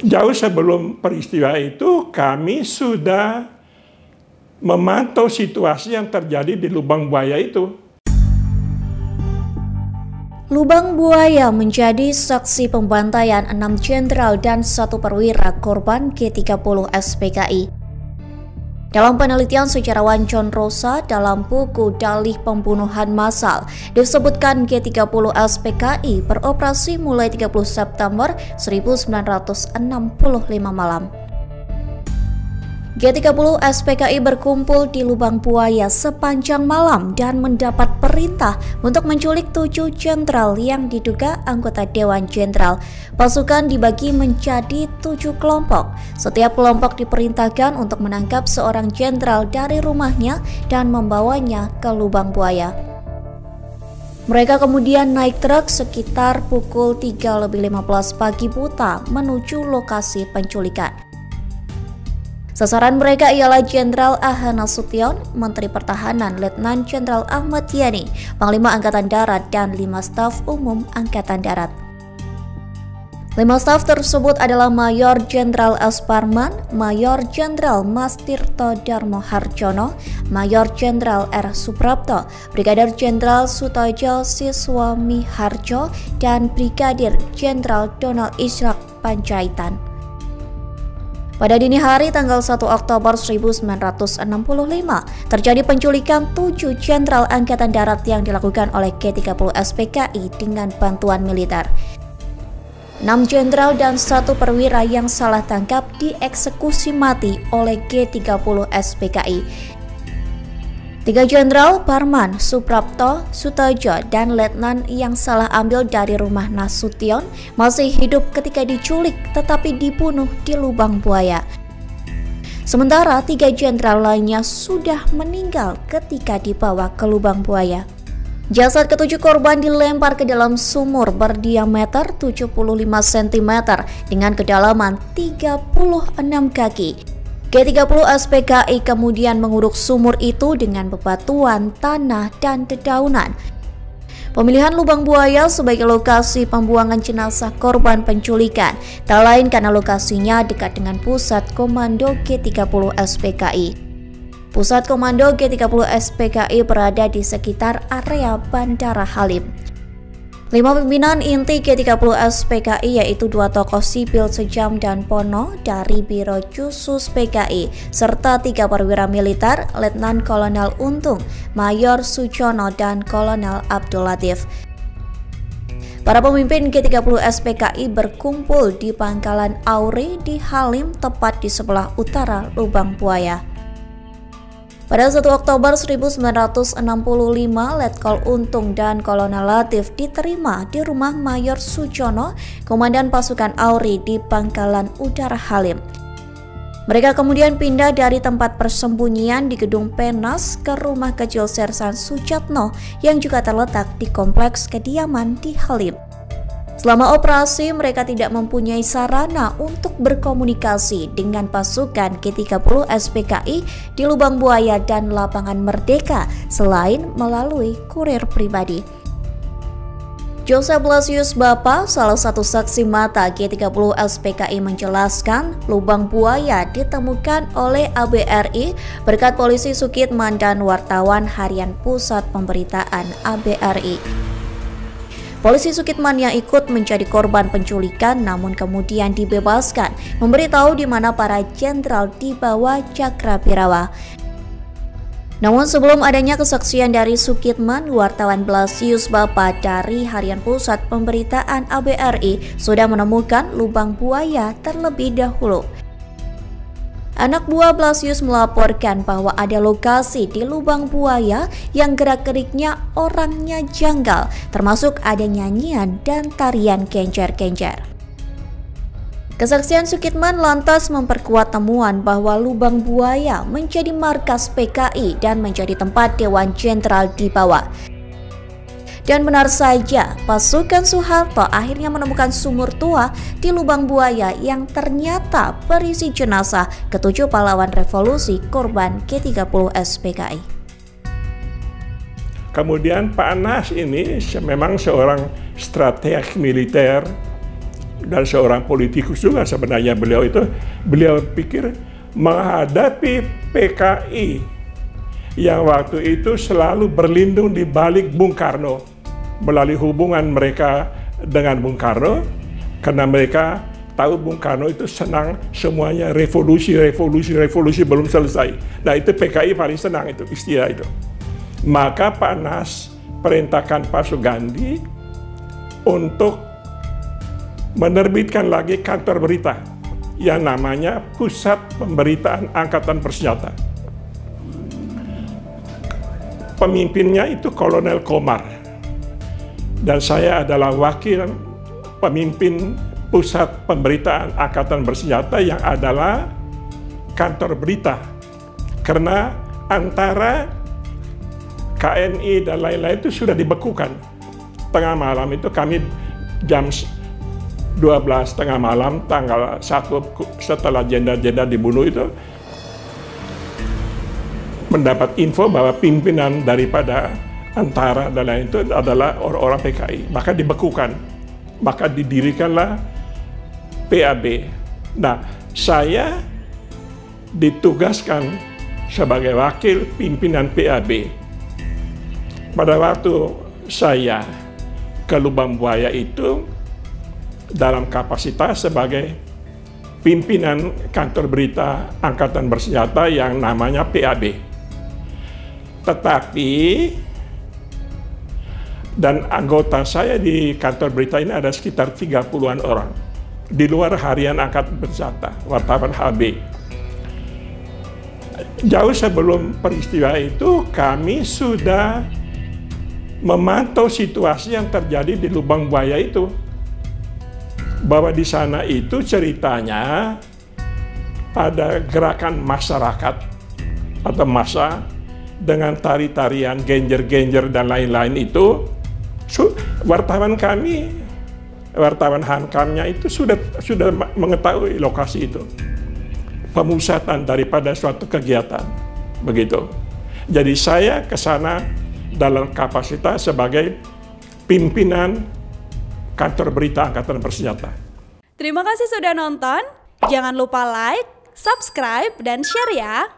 jauh sebelum peristiwa itu kami sudah memantau situasi yang terjadi di Lubang Buaya itu. Lubang Buaya menjadi saksi pembantaian 6 jenderal dan 1 perwira korban G30 SPKI. Dalam penelitian sejarawan John Rosa dalam buku Dalih Pembunuhan Massal, disebutkan G30 SPKI beroperasi mulai 30 September 1965 malam. G30 SPKI berkumpul di Lubang Buaya sepanjang malam dan mendapat perintah untuk menculik 7 jenderal yang diduga anggota Dewan Jenderal. Pasukan dibagi menjadi 7 kelompok. Setiap kelompok diperintahkan untuk menangkap seorang jenderal dari rumahnya dan membawanya ke Lubang Buaya. Mereka kemudian naik truk sekitar pukul 3:15 pagi buta menuju lokasi penculikan. Sasaran mereka ialah Jenderal A.H. Nasution, Menteri Pertahanan Letnan Jenderal Ahmad Yani, Panglima Angkatan Darat, dan 5 staf umum Angkatan Darat. 5 staf tersebut adalah Mayor Jenderal S. Parman, Mayor Jenderal Mas Tirto Darmo Harjono, Mayor Jenderal R. Suprapto, Brigadir Jenderal Sutojo Siswami Harjo, dan Brigadir Jenderal Donald Ishak Panjaitan. Pada dini hari tanggal 1 Oktober 1965, terjadi penculikan 7 jenderal Angkatan Darat yang dilakukan oleh G30 SPKI dengan bantuan militer. 6 jenderal dan 1 perwira yang salah tangkap dieksekusi mati oleh G30 SPKI. 3 jenderal Parman, Suprapto, Sutojo, dan letnan yang salah ambil dari rumah Nasution masih hidup ketika diculik tetapi dibunuh di Lubang Buaya. Sementara 3 jenderal lainnya sudah meninggal ketika dibawa ke Lubang Buaya. Jasad ke-7 korban dilempar ke dalam sumur berdiameter 75 cm dengan kedalaman 36 kaki. G30 SPKI kemudian menguruk sumur itu dengan bebatuan, tanah, dan dedaunan. Pemilihan Lubang Buaya sebagai lokasi pembuangan jenazah korban penculikan tak lain karena lokasinya dekat dengan pusat komando G30 SPKI. Pusat komando G30 SPKI berada di sekitar area Bandara Halim. 5 pimpinan inti G30 SPKI yaitu 2 tokoh sipil Sejam dan Pono dari Biro Khusus PKI serta 3 perwira militer Letnan Kolonel Untung, Mayor Sujono, dan Kolonel Abdul Latif. Para pemimpin G30 SPKI berkumpul di Pangkalan Auri di Halim tepat di sebelah utara Lubang Buaya. Pada 1 Oktober 1965, Letkol Untung dan Kolonel Latif diterima di rumah Mayor Sujono, Komandan Pasukan Auri di Pangkalan Udara Halim. Mereka kemudian pindah dari tempat persembunyian di Gedung Penas ke rumah kecil Sersan Sujatno yang juga terletak di kompleks kediaman di Halim. Selama operasi, mereka tidak mempunyai sarana untuk berkomunikasi dengan pasukan G30 SPKI di Lubang Buaya dan Lapangan Merdeka selain melalui kurir pribadi. Joseph Blasius Bapa, salah satu saksi mata G30 SPKI, menjelaskan Lubang Buaya ditemukan oleh ABRI berkat polisi Sukitman dan wartawan harian Pusat Pemberitaan ABRI. Polisi Sukitman yang ikut menjadi korban penculikan namun kemudian dibebaskan memberitahu di mana para jenderal dibawa Cakrabirawa. Namun sebelum adanya kesaksian dari Sukitman, wartawan Blasius Bapa dari Harian Pusat Pemberitaan ABRI sudah menemukan Lubang Buaya terlebih dahulu. Anak buah Blasius melaporkan bahwa ada lokasi di Lubang Buaya yang gerak-geriknya orangnya janggal, termasuk ada nyanyian dan tarian kencer-kencer. Kesaksian Sukitman lantas memperkuat temuan bahwa Lubang Buaya menjadi markas PKI dan menjadi tempat Dewan Jenderal dibawa. Dan benar saja, pasukan Soeharto akhirnya menemukan sumur tua di Lubang Buaya yang ternyata berisi jenazah ke-7 pahlawan revolusi korban G30 SPKI. Kemudian Pak Anas ini memang seorang strateg militer dan seorang politikus juga sebenarnya beliau pikir menghadapi PKI yang waktu itu selalu berlindung di balik Bung Karno melalui hubungan mereka dengan Bung Karno, karena mereka tahu Bung Karno itu senang semuanya revolusi belum selesai. Nah itu PKI paling senang itu istilah itu. Maka Pak Nas perintahkan Pak Sugandi untuk menerbitkan lagi kantor berita yang namanya Pusat Pemberitaan Angkatan Bersenjata. Pemimpinnya itu Kolonel Komar dan saya adalah wakil pemimpin Pusat Pemberitaan Angkatan Bersenjata yang adalah kantor berita. Karena antara KNI dan lain-lain itu sudah dibekukan. Tengah malam itu kami jam 12 tengah malam tanggal 1 setelah jenderal-jenderal dibunuh itu mendapat info bahwa pimpinan daripada antara dan lain itu adalah orang-orang PKI. Maka dibekukan. Maka didirikanlah PAB. Nah, saya ditugaskan sebagai wakil pimpinan PAB. Pada waktu saya ke Lubang Buaya itu dalam kapasitas sebagai pimpinan kantor berita Angkatan Bersenjata yang namanya PAB. Tetapi dan anggota saya di kantor berita ini ada sekitar 30-an orang. Di luar harian Angkatan Bersenjata, wartawan HB. Jauh sebelum peristiwa itu, kami sudah memantau situasi yang terjadi di Lubang Buaya itu. Bahwa di sana itu ceritanya ada gerakan masyarakat atau massa dengan tari-tarian, genjer-genjer dan lain-lain itu. Wartawan kami, wartawan Hankamnya itu sudah mengetahui lokasi itu, pemusatan daripada suatu kegiatan, begitu. Jadi saya ke sana dalam kapasitas sebagai pimpinan kantor berita Angkatan Bersenjata. Terima kasih sudah nonton, jangan lupa like, subscribe, dan share ya.